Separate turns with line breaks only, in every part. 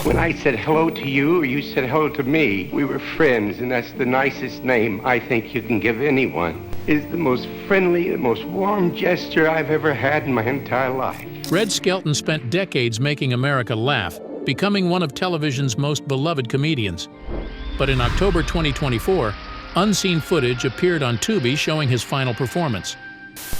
When I said hello to you, or you said hello to me, we were friends, and that's the nicest name I think you can give anyone. It's the most friendly, the most warm gesture I've ever had in my entire life.
Red Skelton spent decades making America laugh, becoming one of television's most beloved comedians. But in October 2024, unseen footage appeared on Tubi showing his final performance.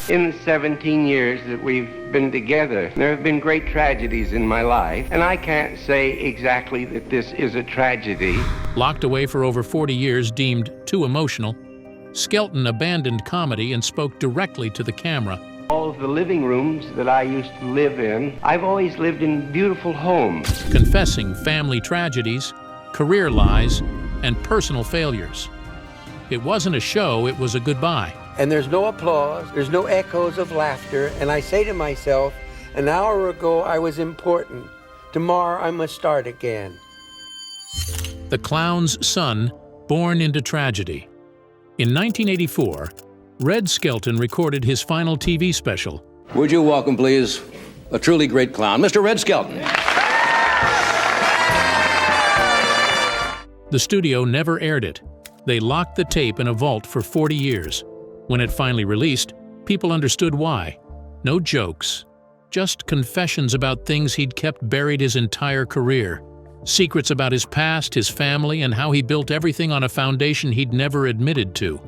In the 17 years that we've been together, there have been great tragedies in my life, and I can't say exactly that this is a tragedy.
Locked away for over 40 years, deemed too emotional, Skelton abandoned comedy and spoke directly to the camera.
All of the living rooms that I used to live in, I've always lived in beautiful homes.
Confessing family tragedies, career lies, and personal failures. It wasn't a show, it was a goodbye.
And there's no applause, there's no echoes of laughter, and I say to myself, an hour ago I was important. Tomorrow I must start again.
The clown's son, born into tragedy. In 1984, Red Skelton recorded his final TV special.
Would you welcome, please, a truly great clown, Mr. Red Skelton.
The studio never aired it. They locked the tape in a vault for 40 years. When it finally released, people understood why. No jokes, just confessions about things he'd kept buried his entire career. Secrets about his past, his family, and how he built everything on a foundation he'd never admitted to.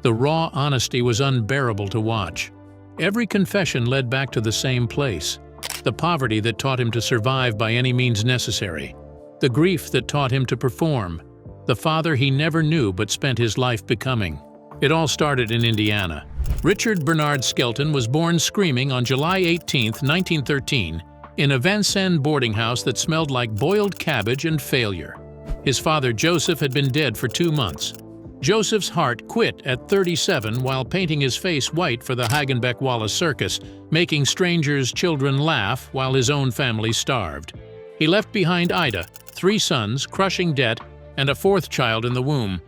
The raw honesty was unbearable to watch. Every confession led back to the same place. The poverty that taught him to survive by any means necessary. The grief that taught him to perform. The father he never knew but spent his life becoming. It all started in Indiana. Richard Bernard Skelton was born screaming on July 18, 1913, in a Vincennes boarding house that smelled like boiled cabbage and failure. His father Joseph had been dead for 2 months. Joseph's heart quit at 37 while painting his face white for the Hagenbeck-Wallace Circus, making strangers' children laugh while his own family starved. He left behind Ida, 3 sons, crushing debt, and a 4th child in the womb.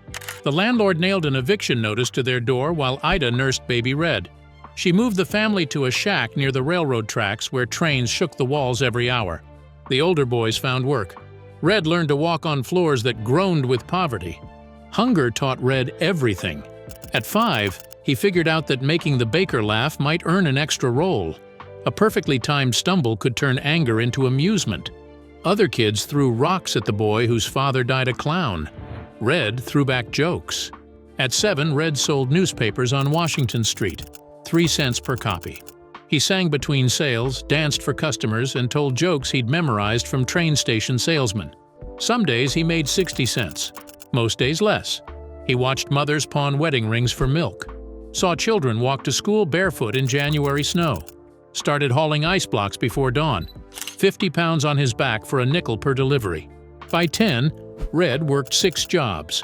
The landlord nailed an eviction notice to their door while Ida nursed baby Red. She moved the family to a shack near the railroad tracks where trains shook the walls every hour. The older boys found work. Red learned to walk on floors that groaned with poverty. Hunger taught Red everything. At 5, he figured out that making the baker laugh might earn an extra role. A perfectly timed stumble could turn anger into amusement. Other kids threw rocks at the boy whose father died a clown. Red threw back jokes. At 7, Red sold newspapers on Washington Street, 3 cents per copy. He sang between sales, danced for customers, and told jokes he'd memorized from train station salesmen. Some days he made 60 cents, most days less. He watched mothers pawn wedding rings for milk, saw children walk to school barefoot in January snow, started hauling ice blocks before dawn, 50 pounds on his back for a nickel per delivery. By 10, Red worked 6 jobs: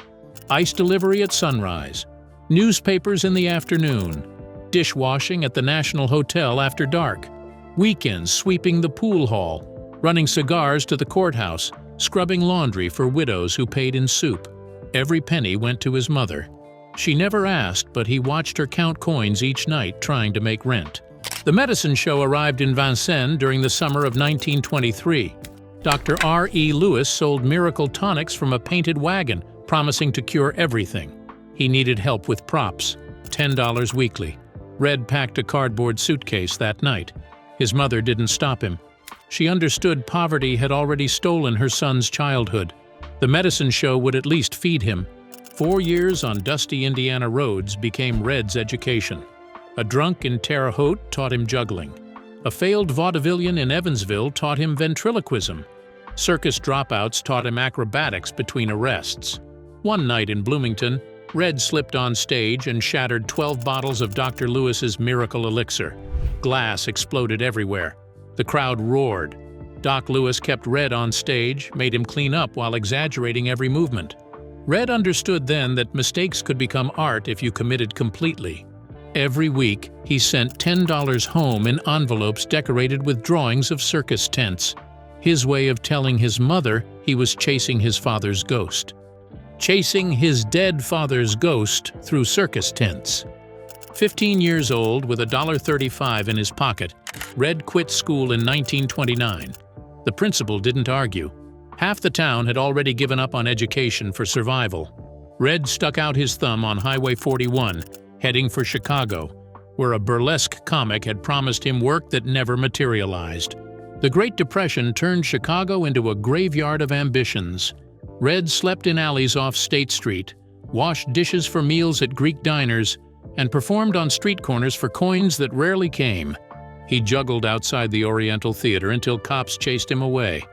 ice delivery at sunrise, newspapers in the afternoon, dishwashing at the National Hotel after dark, weekends sweeping the pool hall, running cigars to the courthouse, scrubbing laundry for widows who paid in soup. Every penny went to his mother. She never asked, but he watched her count coins each night trying to make rent. The medicine show arrived in Vincennes during the summer of 1923. Dr. R.E. Lewis sold miracle tonics from a painted wagon, promising to cure everything. He needed help with props, $10 weekly. Red packed a cardboard suitcase that night. His mother didn't stop him. She understood poverty had already stolen her son's childhood. The medicine show would at least feed him. 4 years on dusty Indiana roads became Red's education. A drunk in Terre Haute taught him juggling. A failed vaudevillian in Evansville taught him ventriloquism. Circus dropouts taught him acrobatics between arrests. One night in Bloomington, Red slipped on stage and shattered 12 bottles of Dr. Lewis's miracle elixir. Glass exploded everywhere. The crowd roared. Doc Lewis kept Red on stage, made him clean up while exaggerating every movement. Red understood then that mistakes could become art if you committed completely. Every week, he sent $10 home in envelopes decorated with drawings of circus tents. His way of telling his mother he was chasing his father's ghost. Chasing his dead father's ghost through circus tents. 15 years old with $1.35 in his pocket, Red quit school in 1929. The principal didn't argue. Half the town had already given up on education for survival. Red stuck out his thumb on Highway 41, heading for Chicago, where a burlesque comic had promised him work that never materialized. The Great Depression turned Chicago into a graveyard of ambitions. Red slept in alleys off State Street, washed dishes for meals at Greek diners, and performed on street corners for coins that rarely came. He juggled outside the Oriental Theater until cops chased him away,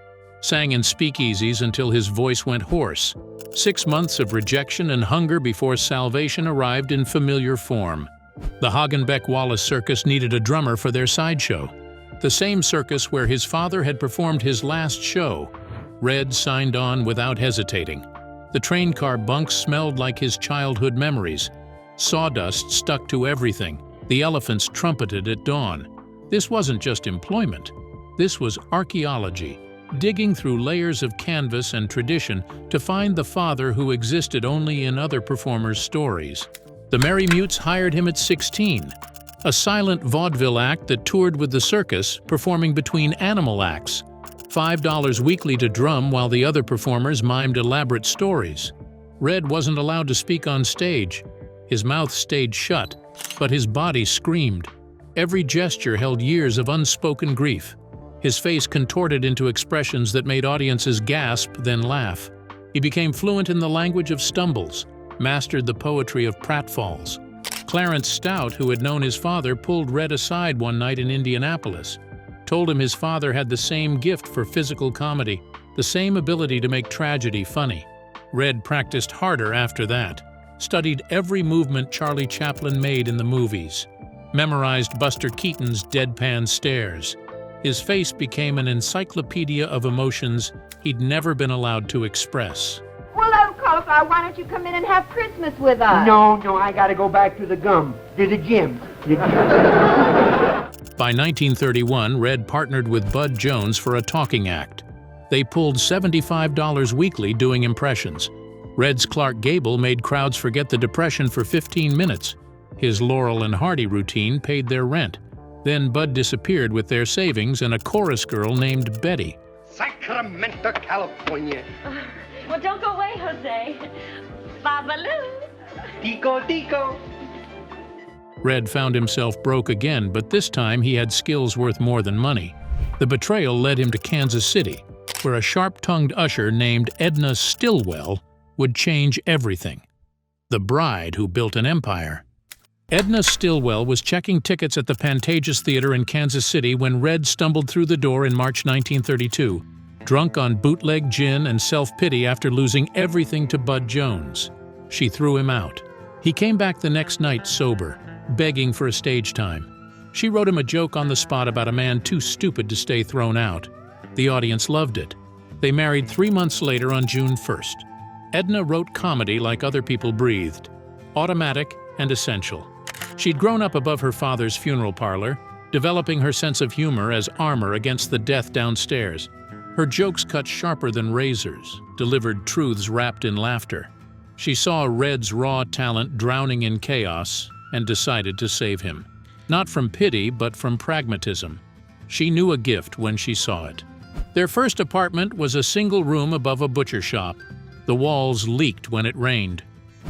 sang in speakeasies until his voice went hoarse. 6 months of rejection and hunger before salvation arrived in familiar form. The Hagenbeck-Wallace Circus needed a drummer for their sideshow. The same circus where his father had performed his last show. Red signed on without hesitating. The train car bunks smelled like his childhood memories. Sawdust stuck to everything. The elephants trumpeted at dawn. This wasn't just employment. This was archaeology, digging through layers of canvas and tradition to find the father who existed only in other performers' stories. The Merry Mutes hired him at 16. A silent vaudeville act that toured with the circus, performing between animal acts. $5 weekly to drum while the other performers mimed elaborate stories. Red wasn't allowed to speak on stage. His mouth stayed shut, but his body screamed. Every gesture held years of unspoken grief. His face contorted into expressions that made audiences gasp, then laugh. He became fluent in the language of stumbles, mastered the poetry of pratfalls. Clarence Stout, who had known his father, pulled Red aside one night in Indianapolis, told him his father had the same gift for physical comedy, the same ability to make tragedy funny. Red practiced harder after that, studied every movement Charlie Chaplin made in the movies, memorized Buster Keaton's deadpan stares. His face became an encyclopedia of emotions he'd never been allowed to express.
Well, old cauliflower, why don't you come in and have Christmas with us?
No, I gotta go back to the gym.
By 1931, Red partnered with Bud Jones for a talking act. They pulled $75 weekly doing impressions. Red's Clark Gable made crowds forget the Depression for 15 minutes. His Laurel and Hardy routine paid their rent. Then Bud disappeared with their savings and a chorus girl named Betty.
Sacramento, California.
Well, don't go away, Jose. Babaloo.
Tico, Tico.
Red found himself broke again, but this time he had skills worth more than money. The betrayal led him to Kansas City, where a sharp-tongued usher named Edna Stillwell would change everything. The bride who built an empire. Edna Stillwell was checking tickets at the Pantages Theater in Kansas City when Red stumbled through the door in March 1932, drunk on bootleg gin and self-pity after losing everything to Bud Jones. She threw him out. He came back the next night sober, begging for a stage time. She wrote him a joke on the spot about a man too stupid to stay thrown out. The audience loved it. They married 3 months later on June 1st. Edna wrote comedy like other people breathed, automatic and essential. She'd grown up above her father's funeral parlor, developing her sense of humor as armor against the death downstairs. Her jokes cut sharper than razors, delivered truths wrapped in laughter. She saw Red's raw talent drowning in chaos and decided to save him. Not from pity, but from pragmatism. She knew a gift when she saw it. Their first apartment was a single room above a butcher shop. The walls leaked when it rained.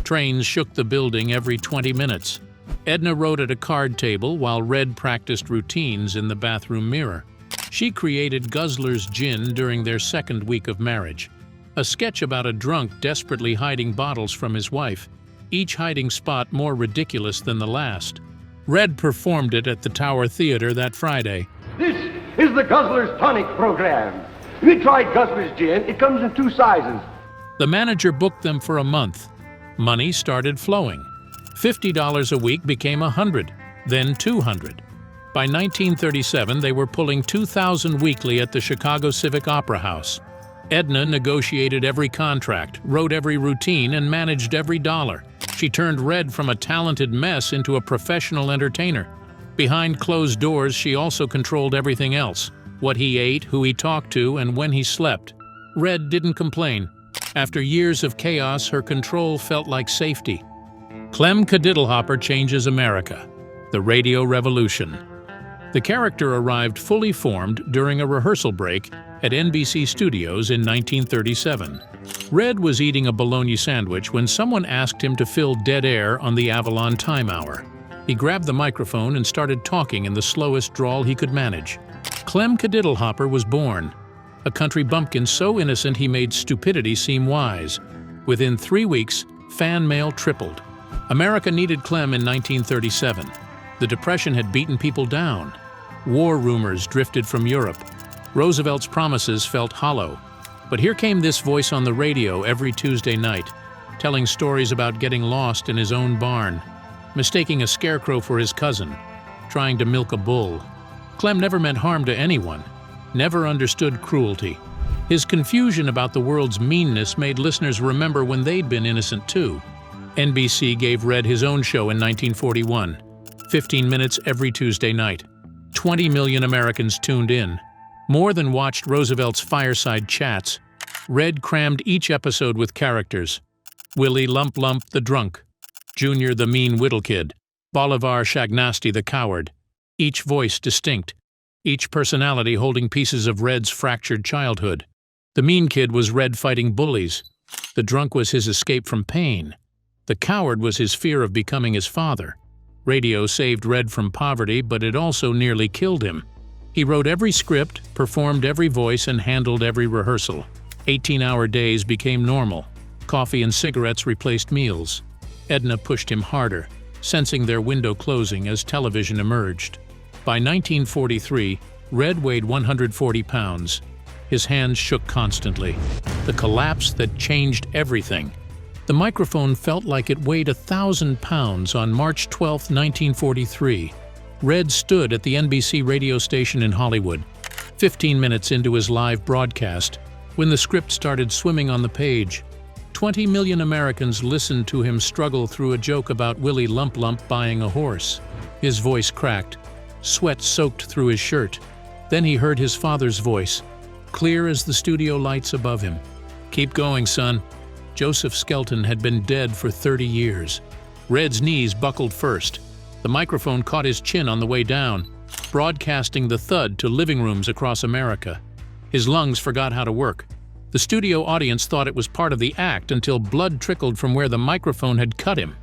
Trains shook the building every 20 minutes. Edna wrote at a card table while Red practiced routines in the bathroom mirror. She created Guzzler's Gin during their second week of marriage, a sketch about a drunk desperately hiding bottles from his wife, each hiding spot more ridiculous than the last. Red performed it at the Tower Theater that Friday.
This is the Guzzler's Tonic program. If you tried Guzzler's Gin, it comes in 2 sizes.
The manager booked them for a month. Money started flowing. $50 a week became $100, then $200. By 1937, they were pulling $2,000 weekly at the Chicago Civic Opera House. Edna negotiated every contract, wrote every routine, and managed every dollar. She turned Red from a talented mess into a professional entertainer. Behind closed doors, she also controlled everything else: what he ate, who he talked to, and when he slept. Red didn't complain. After years of chaos, her control felt like safety. Clem Cadiddlehopper changes America. The Radio Revolution. The character arrived fully formed during a rehearsal break at NBC Studios in 1937. Red was eating a bologna sandwich when someone asked him to fill dead air on the Avalon Time Hour. He grabbed the microphone and started talking in the slowest drawl he could manage. Clem Cadiddlehopper was born, a country bumpkin so innocent he made stupidity seem wise. Within 3 weeks, fan mail tripled. America needed Clem in 1937. The Depression had beaten people down. War rumors drifted from Europe. Roosevelt's promises felt hollow. But here came this voice on the radio every Tuesday night, telling stories about getting lost in his own barn, mistaking a scarecrow for his cousin, trying to milk a bull. Clem never meant harm to anyone, never understood cruelty. His confusion about the world's meanness made listeners remember when they'd been innocent too. NBC gave Red his own show in 1941, 15 minutes every Tuesday night. 20 million Americans tuned in. More than watched Roosevelt's fireside chats. Red crammed each episode with characters. Willie Lump Lump the drunk, Junior the mean whittle kid, Bolivar Shagnasty the coward. Each voice distinct, each personality holding pieces of Red's fractured childhood. The mean kid was Red fighting bullies. The drunk was his escape from pain. The coward was his fear of becoming his father. Radio saved Red from poverty, but it also nearly killed him. He wrote every script, performed every voice, and handled every rehearsal. 18-hour days became normal. Coffee and cigarettes replaced meals. Edna pushed him harder, sensing their window closing as television emerged. By 1943, Red weighed 140 pounds. His hands shook constantly. The collapse that changed everything. The microphone felt like it weighed 1,000 pounds on March 12, 1943. Red stood at the NBC radio station in Hollywood, 15 minutes into his live broadcast, when the script started swimming on the page. 20 million Americans listened to him struggle through a joke about Willie Lump Lump buying a horse. His voice cracked. Sweat soaked through his shirt. Then he heard his father's voice, clear as the studio lights above him. "Keep going, son." Joseph Skelton had been dead for 30 years. Red's knees buckled first. The microphone caught his chin on the way down, broadcasting the thud to living rooms across America. His lungs forgot how to work. The studio audience thought it was part of the act until blood trickled from where the microphone had cut him.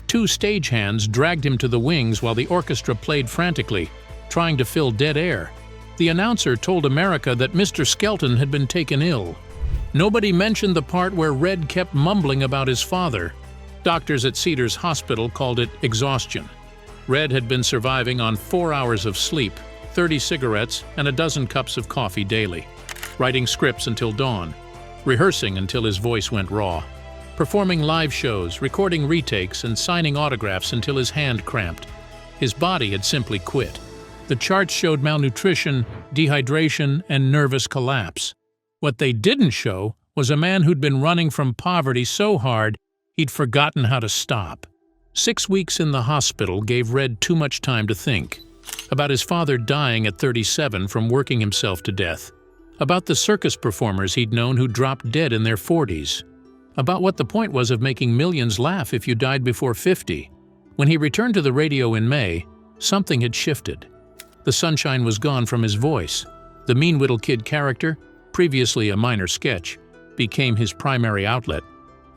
2 stagehands dragged him to the wings while the orchestra played frantically, trying to fill dead air. The announcer told America that Mr. Skelton had been taken ill. Nobody mentioned the part where Red kept mumbling about his father. Doctors at Cedars Hospital called it exhaustion. Red had been surviving on 4 hours of sleep, 30 cigarettes, and a dozen cups of coffee daily. Writing scripts until dawn, rehearsing until his voice went raw, performing live shows, recording retakes, and signing autographs until his hand cramped. His body had simply quit. The charts showed malnutrition, dehydration, and nervous collapse. What they didn't show was a man who'd been running from poverty so hard he'd forgotten how to stop. 6 weeks in the hospital gave Red too much time to think. About his father dying at 37 from working himself to death. About the circus performers he'd known who dropped dead in their 40s. About what the point was of making millions laugh if you died before 50. When he returned to the radio in May, something had shifted. The sunshine was gone from his voice. The mean whittle kid character, previously a minor sketch, became his primary outlet.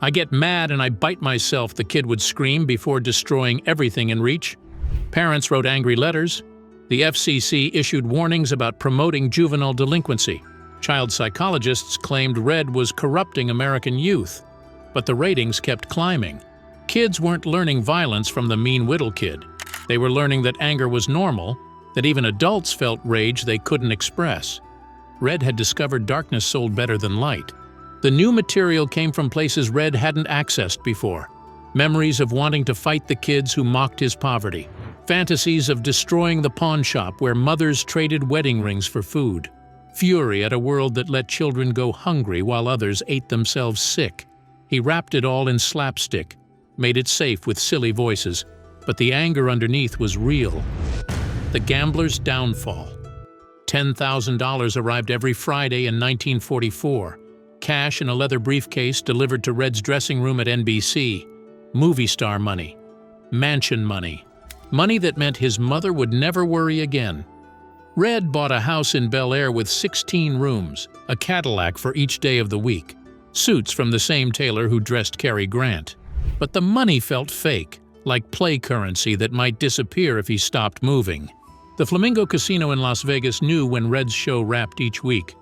"I get mad and I bite myself," the kid would scream before destroying everything in reach. Parents wrote angry letters. The FCC issued warnings about promoting juvenile delinquency. Child psychologists claimed Red was corrupting American youth. But the ratings kept climbing. Kids weren't learning violence from the mean whittle kid. They were learning that anger was normal, that even adults felt rage they couldn't express. Red had discovered darkness sold better than light. The new material came from places Red hadn't accessed before. Memories of wanting to fight the kids who mocked his poverty. Fantasies of destroying the pawn shop where mothers traded wedding rings for food. Fury at a world that let children go hungry while others ate themselves sick. He wrapped it all in slapstick, made it safe with silly voices, but the anger underneath was real. The gambler's downfall. $10,000 arrived every Friday in 1944. Cash in a leather briefcase delivered to Red's dressing room at NBC. Movie star money. Mansion money. Money that meant his mother would never worry again. Red bought a house in Bel Air with 16 rooms, a Cadillac for each day of the week, suits from the same tailor who dressed Cary Grant. But the money felt fake, like play currency that might disappear if he stopped moving. The Flamingo Casino in Las Vegas knew when Red's show wrapped each week.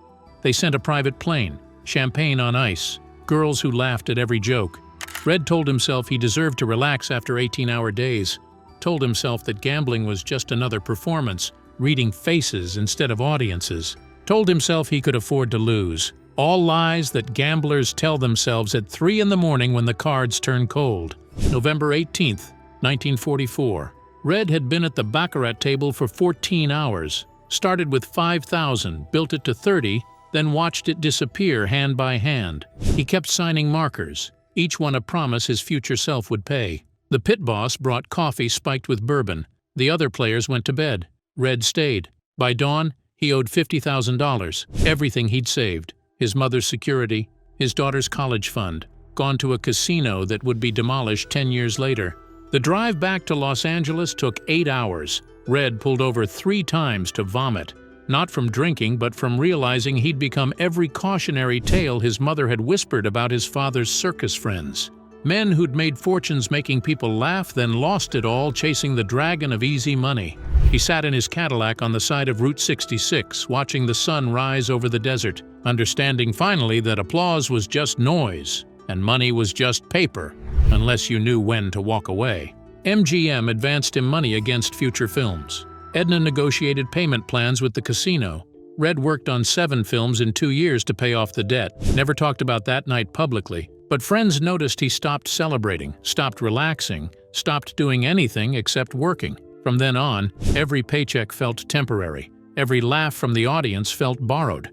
They sent a private plane, champagne on ice, girls who laughed at every joke. Red told himself he deserved to relax after 18-hour days, told himself that gambling was just another performance, reading faces instead of audiences, told himself he could afford to lose. All lies that gamblers tell themselves at 3 in the morning when the cards turn cold. November 18, 1944. Red had been at the baccarat table for 14 hours, started with 5,000, built it to 30, then watched it disappear hand by hand. He kept signing markers, each one a promise his future self would pay. The pit boss brought coffee spiked with bourbon. The other players went to bed. Red stayed. By dawn, he owed $50,000, everything he'd saved. His mother's security, his daughter's college fund, gone to a casino that would be demolished 10 years later. The drive back to Los Angeles took 8 hours. Red pulled over 3 times to vomit, not from drinking but from realizing he'd become every cautionary tale his mother had whispered about his father's circus friends. Men who'd made fortunes making people laugh, then lost it all chasing the dragon of easy money. He sat in his Cadillac on the side of Route 66, watching the sun rise over the desert, understanding finally that applause was just noise and money was just paper, unless you knew when to walk away. MGM advanced him money against future films. Edna negotiated payment plans with the casino. Red worked on 7 films in 2 years to pay off the debt. Never talked about that night publicly. But friends noticed he stopped celebrating, stopped relaxing, stopped doing anything except working. From then on, every paycheck felt temporary. Every laugh from the audience felt borrowed.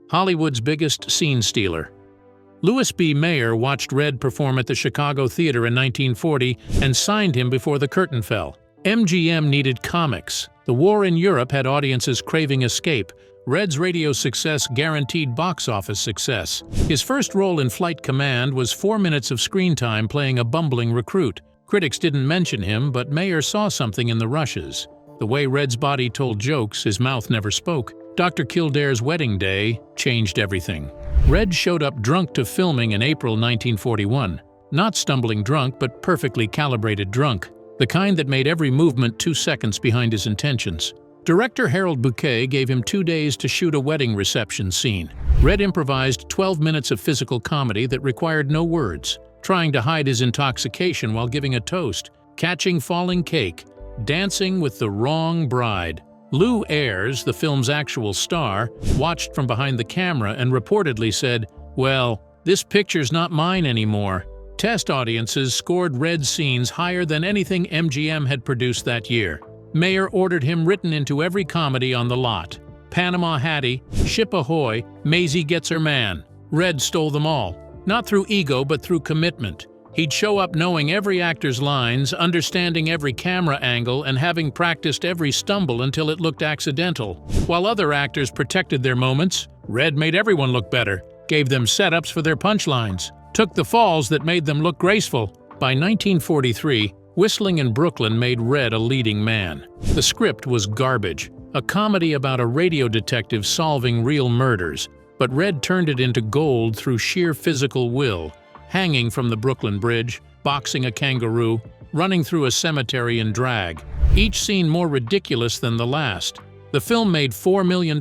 Hollywood's biggest scene stealer. Louis B. Mayer watched Red perform at the Chicago Theater in 1940 and signed him before the curtain fell. MGM needed comics. The war in Europe had audiences craving escape. Red's radio success guaranteed box office success. His first role in Flight Command was 4 minutes of screen time playing a bumbling recruit. Critics didn't mention him, but Mayer saw something in the rushes. The way Red's body told jokes, his mouth never spoke. Dr. Kildare's Wedding Day changed everything. Red showed up drunk to filming in April 1941. Not stumbling drunk, but perfectly calibrated drunk. The kind that made every movement 2 seconds behind his intentions. Director Harold Bouquet gave him 2 days to shoot a wedding reception scene. Red improvised 12 minutes of physical comedy that required no words, trying to hide his intoxication while giving a toast, catching falling cake, dancing with the wrong bride. Lou Ayres, the film's actual star, watched from behind the camera and reportedly said, "Well, this picture's not mine anymore." Test audiences scored Red's scenes higher than anything MGM had produced that year. Mayer ordered him written into every comedy on the lot. Panama Hattie, Ship Ahoy, Maisie Gets Her Man. Red stole them all. Not through ego, but through commitment. He'd show up knowing every actor's lines, understanding every camera angle, and having practiced every stumble until it looked accidental. While other actors protected their moments, Red made everyone look better, gave them setups for their punchlines, took the falls that made them look graceful. By 1943, Whistling in Brooklyn made Red a leading man. The script was garbage, a comedy about a radio detective solving real murders, but Red turned it into gold through sheer physical will, hanging from the Brooklyn Bridge, boxing a kangaroo, running through a cemetery in drag, each scene more ridiculous than the last. The film made $4 million,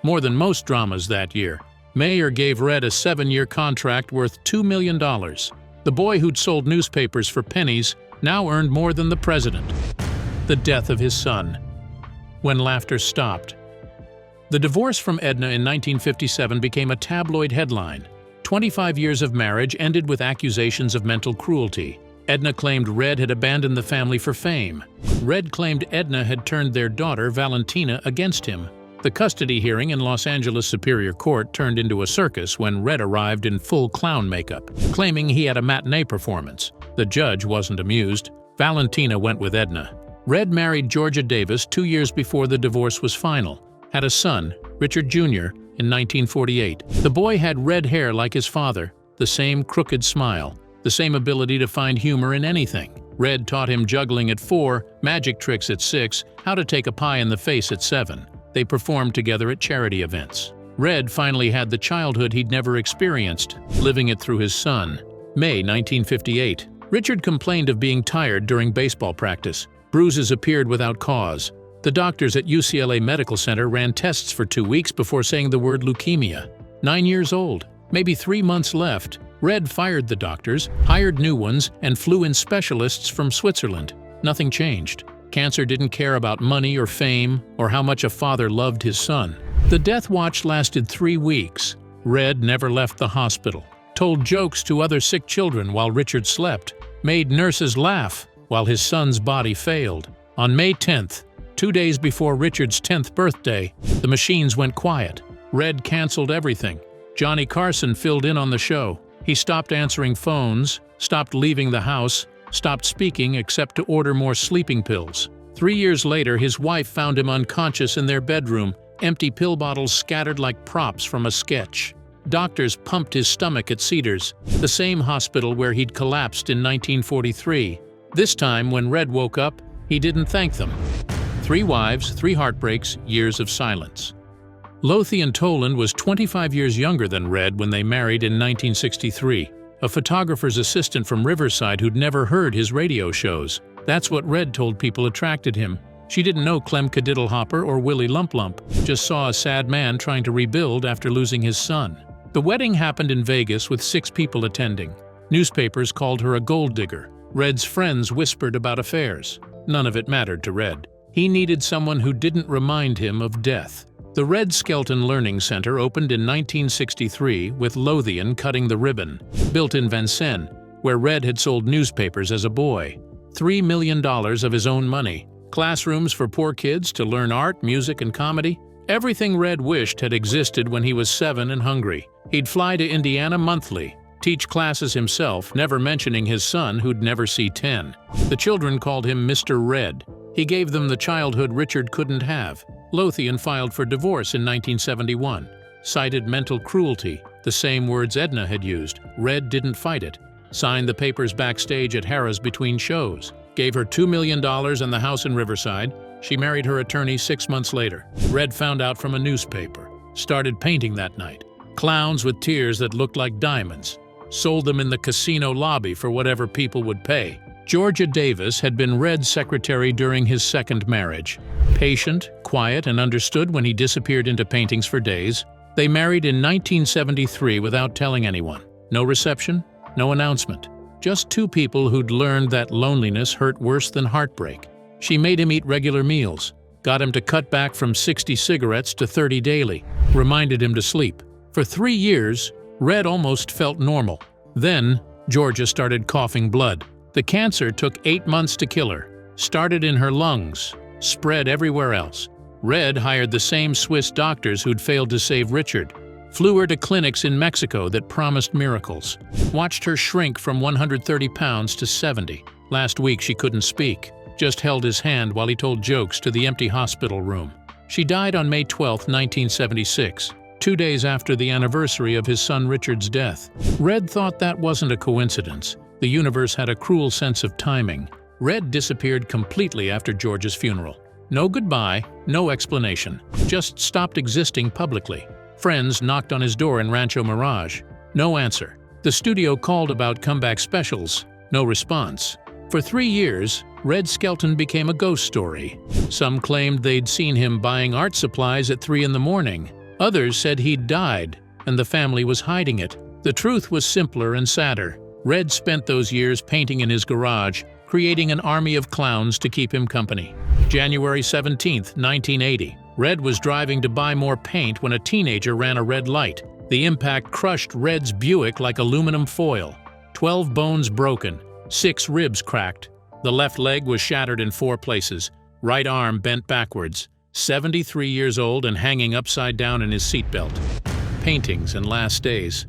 more than most dramas that year. Mayer gave Red a 7-year contract worth $2 million. The boy who'd sold newspapers for pennies now earned more than the president. The death of his son. When laughter stopped. The divorce from Edna in 1957 became a tabloid headline. 25 years of marriage ended with accusations of mental cruelty. Edna claimed Red had abandoned the family for fame. Red claimed Edna had turned their daughter, Valentina, against him. The custody hearing in Los Angeles Superior Court turned into a circus when Red arrived in full clown makeup, claiming he had a matinee performance. The judge wasn't amused. Valentina went with Edna. Red married Georgia Davis 2 years before the divorce was final, had a son, Richard Jr., in 1948. The boy had red hair like his father, the same crooked smile, the same ability to find humor in anything. Red taught him juggling at 4, magic tricks at 6, how to take a pie in the face at 7. They performed together at charity events. Red finally had the childhood he'd never experienced, living it through his son. May 1958. Richard complained of being tired during baseball practice. Bruises appeared without cause. The doctors at UCLA Medical Center ran tests for 2 weeks before saying the word leukemia. 9 years old, maybe 3 months left. Red fired the doctors, hired new ones, and flew in specialists from Switzerland. Nothing changed. Cancer didn't care about money or fame or how much a father loved his son. The death watch lasted 3 weeks. Red never left the hospital, told jokes to other sick children while Richard slept, made nurses laugh while his son's body failed. On May 10th, 2 days before Richard's 10th birthday, the machines went quiet. Red canceled everything. Johnny Carson filled in on the show. He stopped answering phones, stopped leaving the house, stopped speaking except to order more sleeping pills. 3 years later, his wife found him unconscious in their bedroom, empty pill bottles scattered like props from a sketch. Doctors pumped his stomach at Cedars, the same hospital where he'd collapsed in 1943. This time, when Red woke up, he didn't thank them. 3 wives, 3 heartbreaks, years of silence. Lothian Toland was 25 years younger than Red when they married in 1963, a photographer's assistant from Riverside who'd never heard his radio shows. That's what Red told people attracted him. She didn't know Clem Cadiddlehopper or Willie Lump Lump, just saw a sad man trying to rebuild after losing his son. The wedding happened in Vegas with 6 people attending. Newspapers called her a gold digger. Red's friends whispered about affairs. None of it mattered to Red. He needed someone who didn't remind him of death. The Red Skelton Learning Center opened in 1963 with Lothian cutting the ribbon, built in Vincennes, where Red had sold newspapers as a boy. $3 million of his own money. Classrooms for poor kids to learn art, music, and comedy. Everything Red wished had existed when he was 7 and hungry. He'd fly to Indiana monthly, teach classes himself, never mentioning his son who'd never see 10. The children called him Mr. Red. He gave them the childhood Richard couldn't have. Lothian filed for divorce in 1971. Cited mental cruelty, the same words Edna had used. Red didn't fight it. Signed the papers backstage at Harrah's between shows. Gave her $2 million and the house in Riverside. She married her attorney 6 months later. Red found out from a newspaper. Started painting that night. Clowns with tears that looked like diamonds. Sold them in the casino lobby for whatever people would pay. Georgia Davis had been Red's secretary during his second marriage. Patient, quiet, and understood when he disappeared into paintings for days. They married in 1973 without telling anyone. No reception, no announcement. Just 2 people who'd learned that loneliness hurt worse than heartbreak. She made him eat regular meals, got him to cut back from 60 cigarettes to 30 daily, reminded him to sleep. For 3 years, Red almost felt normal. Then, Georgia started coughing blood. The cancer took 8 months to kill her. Started in her lungs, spread everywhere else. Red hired the same Swiss doctors who'd failed to save Richard. Flew her to clinics in Mexico that promised miracles. Watched her shrink from 130 pounds to 70. Last week she couldn't speak, just held his hand while he told jokes to the empty hospital room. She died on May 12, 1976, 2 days after the anniversary of his son Richard's death. Red thought that wasn't a coincidence. The universe had a cruel sense of timing. Red disappeared completely after George's funeral. No goodbye, no explanation, just stopped existing publicly. Friends knocked on his door in Rancho Mirage. No answer. The studio called about comeback specials. No response. For 3 years, Red Skelton became a ghost story. Some claimed they'd seen him buying art supplies at 3 in the morning. Others said he'd died, and the family was hiding it. The truth was simpler and sadder. Red spent those years painting in his garage, creating an army of clowns to keep him company. January 17, 1980. Red was driving to buy more paint when a teenager ran a red light. The impact crushed Red's Buick like aluminum foil. 12 bones broken, 6 ribs cracked. The left leg was shattered in 4 places, right arm bent backwards. 73 years old and hanging upside down in his seatbelt. Paintings and last days.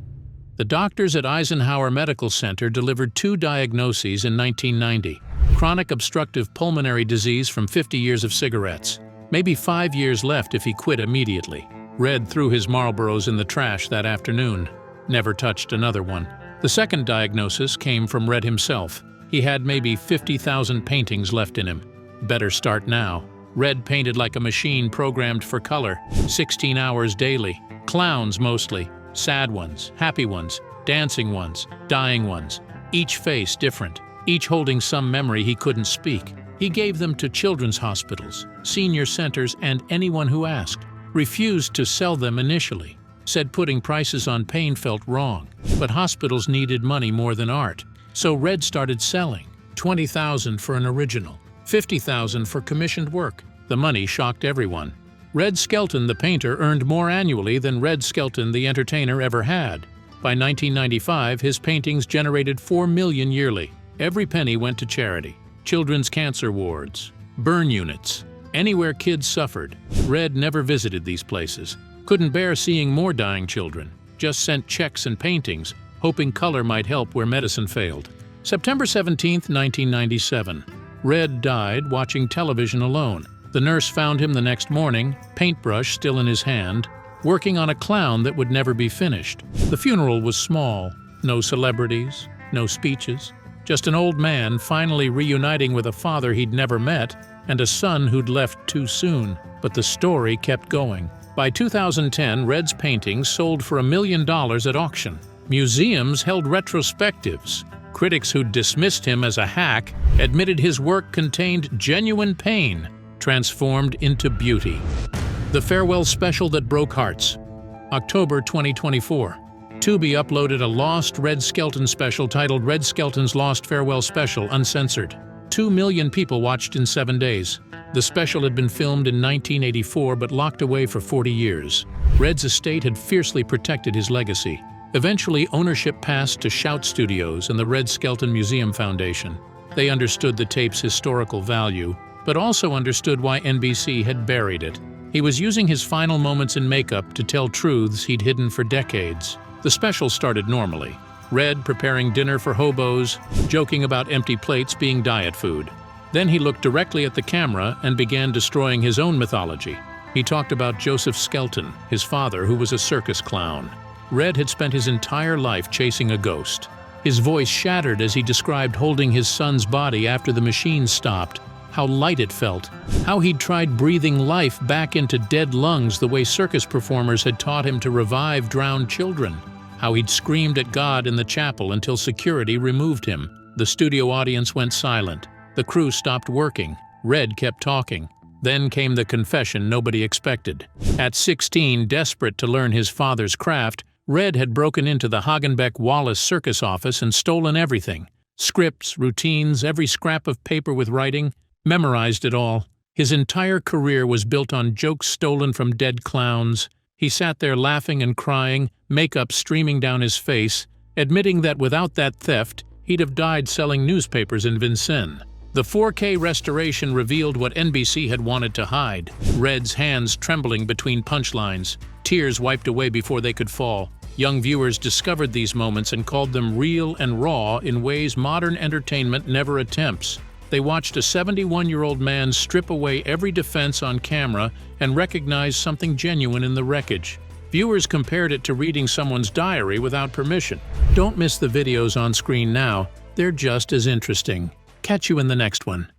The doctors at Eisenhower Medical Center delivered 2 diagnoses in 1990. Chronic obstructive pulmonary disease from 50 years of cigarettes. Maybe 5 years left if he quit immediately. Red threw his Marlboros in the trash that afternoon. Never touched another one. The second diagnosis came from Red himself. He had maybe 50,000 paintings left in him. Better start now. Red painted like a machine programmed for color, 16 hours daily. Clowns mostly, sad ones, happy ones, dancing ones, dying ones, each face different, each holding some memory he couldn't speak. He gave them to children's hospitals, senior centers, and anyone who asked. Refused to sell them initially. Said putting prices on pain felt wrong, but hospitals needed money more than art. So Red started selling. $20,000 for an original, $50,000 for commissioned work. The money shocked everyone. Red Skelton, the painter, earned more annually than Red Skelton, the entertainer, ever had. By 1995, his paintings generated $4 million yearly. Every penny went to charity. Children's cancer wards, burn units, anywhere kids suffered. Red never visited these places. Couldn't bear seeing more dying children. Just sent checks and paintings, hoping color might help where medicine failed. September 17, 1997. Red died watching television alone. The nurse found him the next morning, paintbrush still in his hand, working on a clown that would never be finished. The funeral was small. No celebrities, no speeches. Just an old man finally reuniting with a father he'd never met and a son who'd left too soon. But the story kept going. By 2010, Red's paintings sold for $1 million at auction. Museums held retrospectives. Critics who'd dismissed him as a hack admitted his work contained genuine pain, transformed into beauty. The farewell special that broke hearts. October 2024. Tubi uploaded a lost Red Skelton special titled Red Skelton's Lost Farewell Special, uncensored. 2 million people watched in 7 days. The special had been filmed in 1984 but locked away for 40 years. Red's estate had fiercely protected his legacy. Eventually, ownership passed to Shout Studios and the Red Skelton Museum Foundation. They understood the tape's historical value, but also understood why NBC had buried it. He was using his final moments in makeup to tell truths he'd hidden for decades. The special started normally. Red preparing dinner for hobos, joking about empty plates being diet food. Then he looked directly at the camera and began destroying his own mythology. He talked about Joseph Skelton, his father, who was a circus clown. Red had spent his entire life chasing a ghost. His voice shattered as he described holding his son's body after the machine stopped, how light it felt, how he'd tried breathing life back into dead lungs the way circus performers had taught him to revive drowned children, how he'd screamed at God in the chapel until security removed him. The studio audience went silent. The crew stopped working. Red kept talking. Then came the confession nobody expected. At 16, desperate to learn his father's craft, Red had broken into the Hagenbeck-Wallace circus office and stolen everything. Scripts, routines, every scrap of paper with writing, memorized it all. His entire career was built on jokes stolen from dead clowns. He sat there laughing and crying, makeup streaming down his face, admitting that without that theft, he'd have died selling newspapers in Vincennes. The 4K restoration revealed what NBC had wanted to hide. Red's hands trembling between punchlines, tears wiped away before they could fall. Young viewers discovered these moments and called them real and raw in ways modern entertainment never attempts. They watched a 71-year-old man strip away every defense on camera and recognized something genuine in the wreckage. Viewers compared it to reading someone's diary without permission. Don't miss the videos on screen now. They're just as interesting. Catch you in the next one.